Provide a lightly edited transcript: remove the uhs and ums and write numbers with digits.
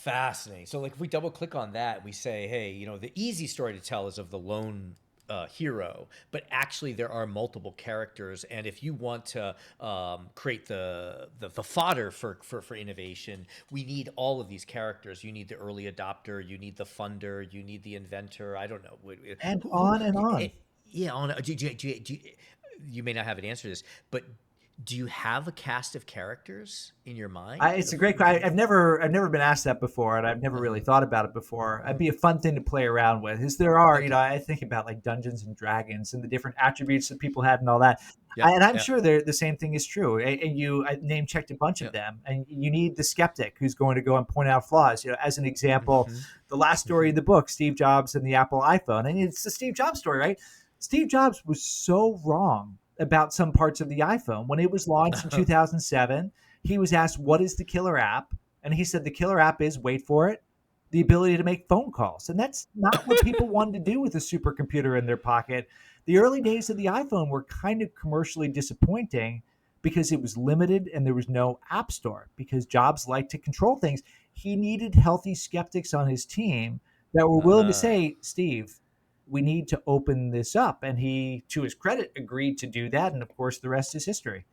Fascinating. So, like, if we double click on that, we say, hey, the easy story to tell is of the lone hero, but actually there are multiple characters, and if you want to create the fodder for innovation, we need all of these characters. You need the early adopter, you need the funder, you need the inventor. I don't know And who on and on. yeah. On you may not have an answer to this, but do you have a cast of characters in your mind It's a of great. I've never been asked that before, and I've never really uh-huh. thought about it before. It'd be a fun thing to play around with. Is there are, Okay. I think about like Dungeons and Dragons and the different attributes that people had and all that. Yeah, And I'm yeah, sure the same thing is true. And I name checked a bunch of yeah. them, and you need the skeptic who's going to go and point out flaws. As an example, Mm-hmm. the last story Mm-hmm. in the book, Steve Jobs and the Apple iPhone, and it's the Steve Jobs story, right? Steve Jobs was so wrong about some parts of the iPhone when it was launched in 2007. He was asked, what is the killer app? And he said, the killer app is, wait for it, the ability to make phone calls. And that's not what people wanted to do with a supercomputer in their pocket. The early days of the iPhone were kind of commercially disappointing because it was limited and there was no app store because Jobs liked to control things. He needed healthy skeptics on his team that were willing to uh, say, Steve, we need to open this up. And he, to his credit, agreed to do that. And of course, the rest is history.